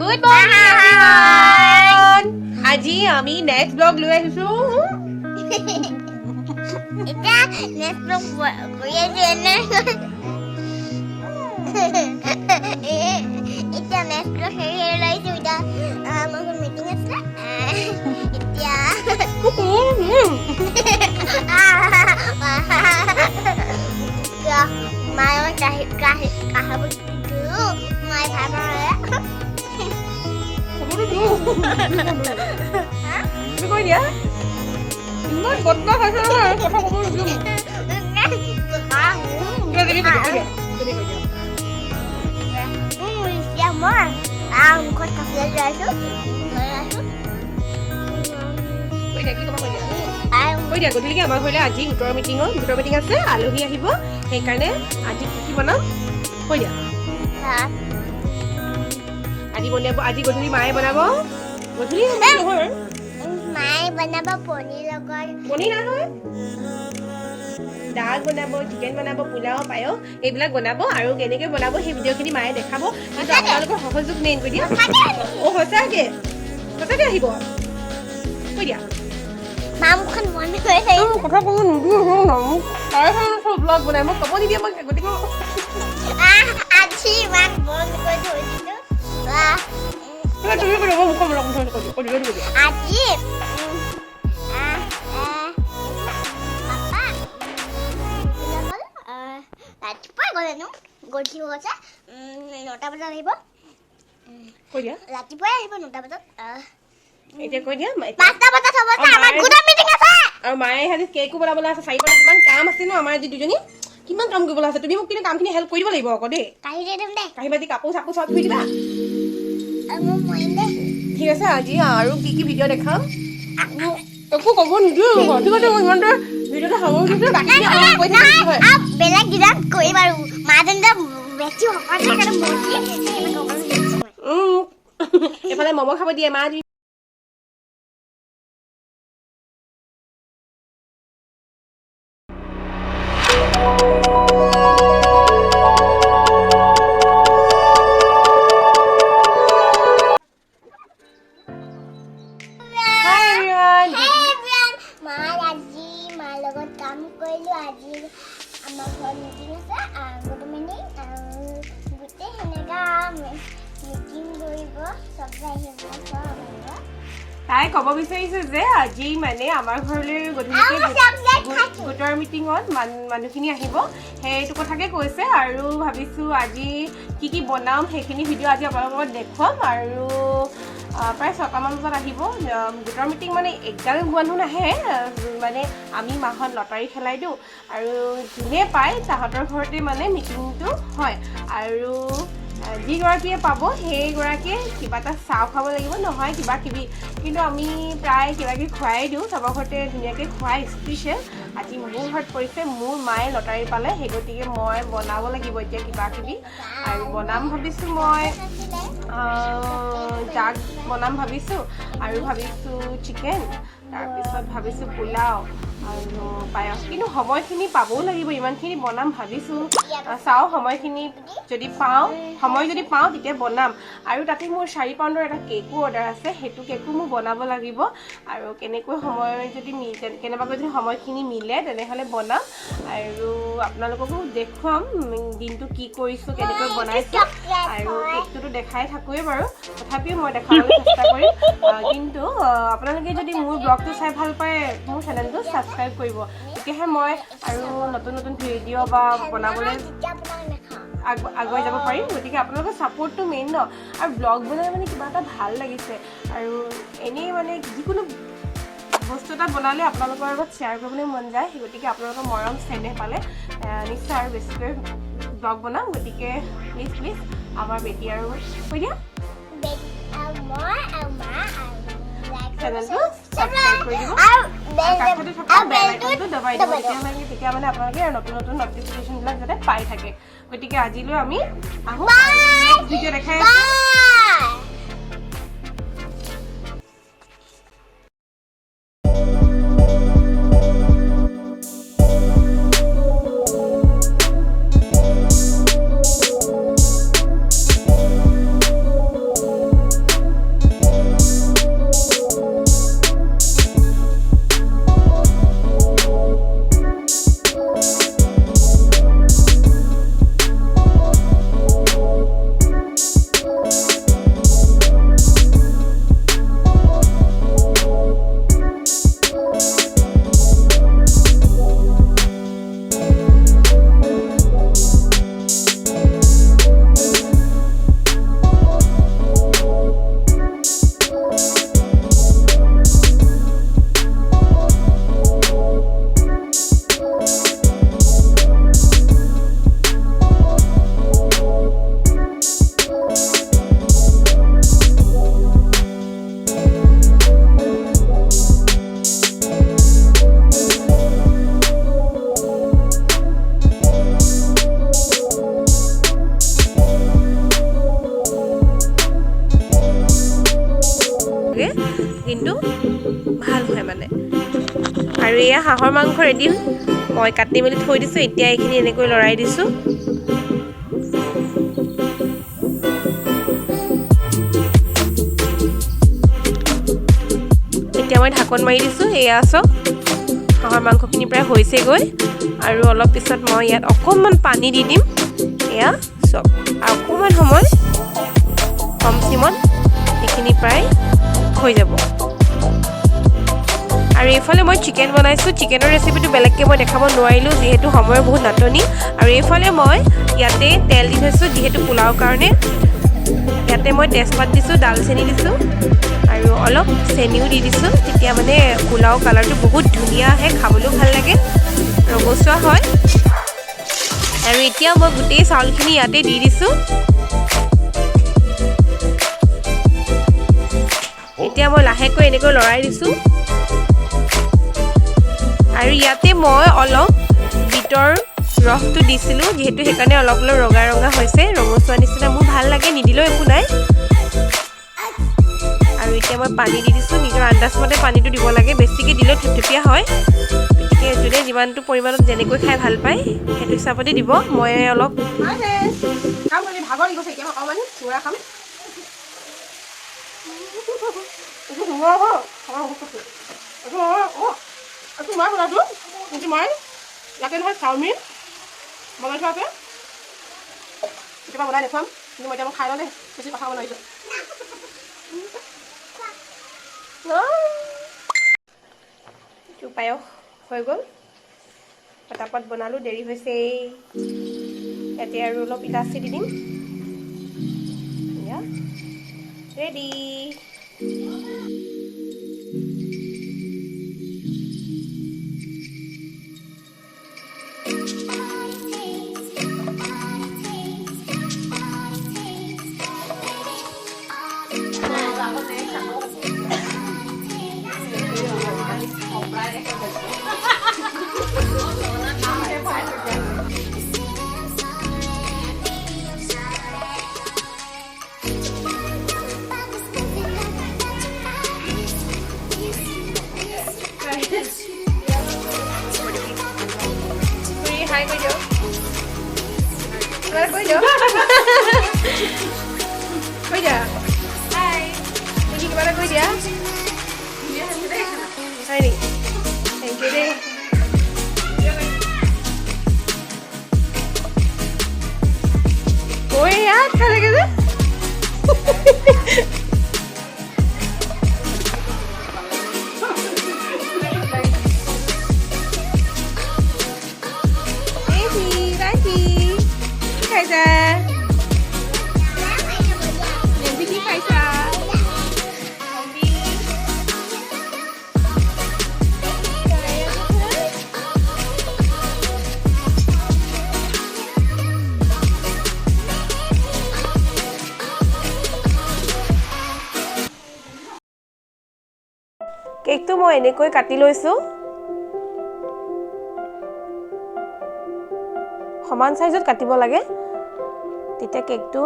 Good morning everyone. আজি আমি next vlog লৈ আহিছো. এটা next vlog কৰি আছে না. এটা next vlog হেৰি লাইছো এটা আমাৰ মিটিং আছে. এতিয়া মায়ে কাহাব মায়ে ভাবা তুমি কৈ দিয়া ইমান বদনা খাইছে নহয় কথা ক'ব নোৱাৰিম গধূলিকে আমাৰ ঘৰলৈ আজি গোটৰ মিটিং আছে আলহী আহিব সেইকাৰণে আজি কি বনাম কৈ দিয়া আজি গধূলি মায়ে বনাব গধূলি নহয় মায়ে বনাব পনীৰ লগত পনীৰ নহয় দাল বনাব চিকেন বনাব পোলাও পায়স এইবিলাক বনাব আৰু কেনেকৈ বনাব সেই ভিডিঅ'খিনি মায়ে দেখাব কিন্তু আপোনালোকৰ সহযোগ মেইন কৈ দিয়া সঁচাকৈ আহিব কৈ দিয়া মামখন মনে কৰি থাকে কথা ক'ব নিদিয়ে তাই ব্লগ বনাই মোক ক'ব নিদিয়ে মই গতিকে আজি ইমান বন্ধ কৰি থৈছিলো তুমি কৰিব মুখৰ মূৰত আজি ৰাতিপুৱাই গ'লেনো গধূলি গৈছে 9টা বজাত আহিব কৈ দিয়া ৰাতিপুৱাই আহিব 9টা বজাত এতিয়া কৈ দিয়া 5টা বজাত হ'ব আমাৰ গোটৰ মিটিং আছে আৰু মায়ে আজি কেকো বনাবলৈ আছে 4টা কিমান কাম আছে ন আমাৰ আজি দুজনী কিমান কাম কৰিবলৈ আছে তুমি মোক কিন্তু কামখিনি হেল্প কৰি দিব লাগিব আকৌ দেই কাঢ়ি দি দিম দে কাঢ়ি বাতি কাপোৰ চাপোৰ চব ধুই দিবা মোৰ মইন দে ঠিক আছে আজি আৰু কি ভিডিঅ' দেখাম একো ক'ব নিদিওঁ ঠিক আছে মই ইমানটা ভিডিঅ'টো সামৰি দিছোঁ বাকী কৈ থাকিম হয় বেলেগ দিনত কৰিম আৰু মাজনীটা বেছি সকলোৱে কাৰণে মজি এইফালে ম'ম' খাব দিয়ে মা তাই ক'ব বিচাৰিছে যে আজি মানে আমাৰ ঘৰলৈ গধূলিকে গোটৰ মিটিঙত মানুহখিনি আহিব সেইটো কথাকে কৈছে আৰু ভাবিছোঁ আজি কি বনাম সেইখিনি ভিডিঅ' আজি আপোনালোকৰ দেখুৱাম আৰু প্ৰায় 6টামান বজাত আহিব গোটৰ মিটিং মানে একগাল মানুহ নাহে মানে আমি মাহত লটাৰী খেলাই দিওঁ আৰু যোনে পায় তাহাঁতৰ ঘৰতে মানে মিটিংটো হয় আৰু যিগৰাকীয়ে পাব সেইগৰাকীয়ে কিবা এটা চাহ খাব লাগিব নহয় কিবা কিবি কিন্তু আমি প্ৰায় কিবাকিবি খুৱাই দিওঁ চবৰ ঘৰতে ধুনীয়াকৈ খুৱাই স্পেচিয়েল আজি মোৰ ঘৰত পৰিছে মোৰ মায়ে লটাৰী পালে সেই গতিকে মই বনাব লাগিব এতিয়া কিবা কিবি আৰু বনাম ভাবিছোঁ মই জাগ বনাম ভাবিছোঁ আৰু ভাবিছোঁ চিকেন তাৰপিছত ভাবিছোঁ পোলাও আৰু পায়স কিন্তু সময়খিনি পাবও লাগিব ইমানখিনি বনাম ভাবিছোঁ চাওঁ সময়খিনি যদি পাওঁ সময় যদি পাওঁ তেতিয়া বনাম আৰু তাতে মোৰ 4 পাউণ্ডৰ এটা কেকো অৰ্ডাৰ আছে সেইটো কেকো মোৰ বনাব লাগিব আৰু কেনেকৈ সময় যদি কেনেবাকৈ যদি সময়খিনি মিলে তেনেহ'লে বনাম আৰু আপোনালোককো দেখুৱাম দিনটো কি কৰিছোঁ কেনেকৈ বনাইছোঁ আৰু কেকটোতো দেখাই থাকোঁৱেই বাৰু তথাপিও মই দেখাবলৈ চেষ্টা কৰিম কিন্তু আপোনালোকে যদি মোৰ ব্লগটো চাই ভাল পায় মোৰ চেনেলটো ছাবস্ক্ৰাইব কৰিব তেতিয়াহে মই আৰু নতুন ভিডিঅ' বা বনাবলৈ আগুৱাই যাব পাৰিম গতিকে আপোনালোকৰ ছাপোৰ্টটো মেইন ন আৰু ব্লগ বনাই মানে কিবা এটা ভাল লাগিছে আৰু এনেই মানে যিকোনো বস্তু এটা বনালে আপোনালোকৰ লগত শ্বেয়াৰ কৰিবলৈ মন যায় সেই গতিকে আপোনালোকৰ মৰম চেনেহ পালে নিশ্চয় আৰু বেছিকৈ ব্লগ বনাম গতিকে প্লিজ আমাৰ বেটি আৰু কৈ দিয়া চেনেলটো ছাবস্ক্ৰাইব কৰি দিব আৰু কাষতে থকা বেল আইকনটো দবাই দিব তেতিয়া মানে আপোনালোকে আৰু নতুন নটিফিকেশ্যনবিলাক যাতে পাই থাকে গতিকে আজিলৈ আমি আহোঁ ভিডিঅ' দেখাই আছোঁ আৰু এয়া হাঁহৰ মাংস ৰেডি মই কাটি মেলি থৈ দিছোঁ এতিয়া এইখিনি এনেকৈ লৰাই দিছোঁ এতিয়া মই ঢাকন মাৰি দিছোঁ এয়া চাওক হাঁহৰ মাংসখিনি প্ৰায় হৈছেগৈ আৰু অলপ পিছত মই ইয়াত অকণমান পানী দি দিম এয়া চাওক আৰু অকণমান সময় কম চিমত এইখিনি প্ৰায় হৈ যাব আৰু এইফালে মই চিকেন বনাইছোঁ চিকেনৰ ৰেচিপিটো বেলেগকৈ মই দেখাব নোৱাৰিলোঁ যিহেতু সময়ৰ বহুত নাটনি আৰু এইফালে মই ইয়াতে তেল দি থৈছোঁ যিহেতু পোলাওৰ কাৰণে ইয়াতে মই তেজপাত দিছোঁ দালচেনি দিছোঁ আৰু অলপ চেনিও দি দিছোঁ তেতিয়া মানে পোলাও কালাৰটো বহুত ধুনীয়া আহে খাবলৈও ভাল লাগে ৰঙচুৱা হয় আৰু এতিয়া মই গোটেই চাউলখিনি ইয়াতে দি দিছোঁ এতিয়া মই লাহেকৈ এনেকৈ লৰাই দিছোঁ আৰু ইয়াতে মই অলপ বিটৰ ৰসটো দিছিলোঁ যিহেতু সেইকাৰণে অলপ অলপ ৰঙা ৰঙা হৈছে ৰঙচুৱা নিচিনা মোৰ ভাল লাগে নিদিলেও একো নাই আৰু এতিয়া মই পানী দি দিছোঁ নিজৰ আন্দাজমতে পানীটো দিব লাগে বেছিকৈ দিলেও থুপথুপীয়া হয় গতিকে যোনে যিমানটো পৰিমাণত যেনেকৈ খাই ভাল পায় সেইটো হিচাপতে দিব মই অলপ ইয়াতে নহয় চাওমিন বনাই থোৱা আছে কেতিয়াবা বনাই দেখুৱাম কিন্তু মই এতিয়া মই খাই ল'লে বেছি কথা বনাইছোঁ পায়স হৈ গ'ল পটাপট বনালোঁ দেৰি হৈছে ইয়াতে আৰু অলপ ইলাচি দি দিম ready Hai cô chú. Cô chú. Cô chú. Hai. Cô chú gimana cô chú? Hai nih. Thank you deh. Oh ya, kayak gitu. কেকটো মই এনেকৈ কাটি লৈছোঁ সমান সাইজত কাটিব লাগে তেতিয়া কেকটো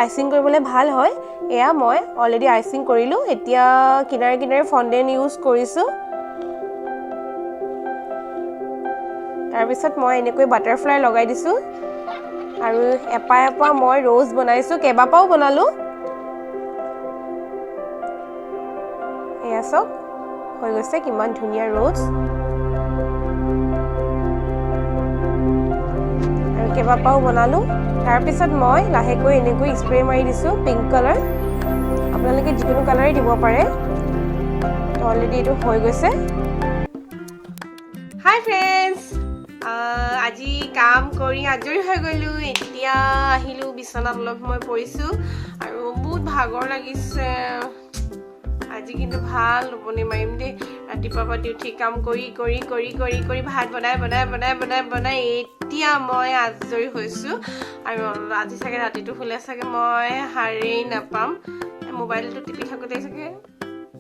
আইচিং কৰিবলৈ ভাল হয় এয়া মই অলৰেডি আইচিং কৰিলোঁ এতিয়া কিনাৰে কিনাৰে ফন্ডেন্ট ইউজ কৰিছোঁ তাৰ পিছত মই এনেকৈ বাটাৰফ্লাই লগাই দিছোঁ আৰু এপা এপা মই ৰ'জ বনাইছোঁ কেবাপাও বনালোঁ এয়া সব হৈ গৈছে কিমান ধুনীয়া ৰ'জ আৰু কেবাপাও বনালোঁ তাৰ পিছত মই লাহেকৈ এনেকৈ স্প্ৰে মাৰি দিছোঁ পিংক কালাৰ আপোনালোকে যিকোনো কালাৰে দিব পাৰে অলৰেডি এইটো হৈ গৈছে হাই ফ্ৰেণ্ডছ আজি কাম কৰি আজৰি হৈ গ'লোঁ এতিয়া আহিলোঁ বিছনাত অলপ সময় পৰিছোঁ আৰু বহুত ভাগৰ লাগিছে আজি কিন্তু ভাল টোপনি মাৰিম দেই ৰাতিপুৱাৰ পৰা উঠি কাম কৰি ভাত বনাই এতিয়া মই আজৰি হৈছোঁ আৰু আজি চাগে ৰাতিটো শুলে চাগে মই হাৰেই নাপাম মোবাইলটো টিপি থাকোঁতে চাগে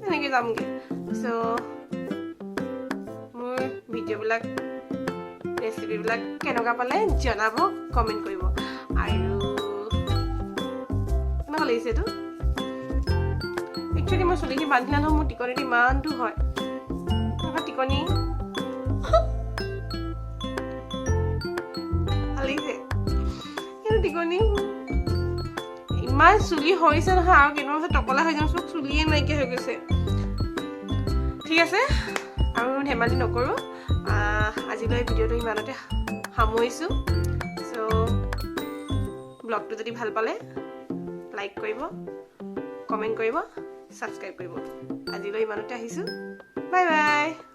এনেকৈ যামগৈ চ' মোৰ ভিডিঅ'বিলাক ৰেচিপিবিলাক কেনেকুৱা পালে জনাব কমেণ্ট কৰিব আৰু কেনেকুৱা লাগিছে এইটো একচুৱেলি মই চুলিখিনি বান্ধিলা নহয় মোৰ টিকনিটো ইমানটো হয় টিকনি কণী ইমান চুলি সৰিছে নহয় আৰু কেইদিনমান পিছত টকলা হৈ যাম চব চুলিয়ে নাইকিয়া হৈ গৈছে ঠিক আছে আৰু ধেমালি নকৰোঁ আজিলৈ ভিডিঅ'টো ইমানতে সামৰিছোঁ চ' ব্লগটো যদি ভাল পালে লাইক কৰিব কমেণ্ট কৰিব ছাবস্ক্ৰাইব কৰিব আজিলৈ ইমানতে আহিছোঁ বাই বাই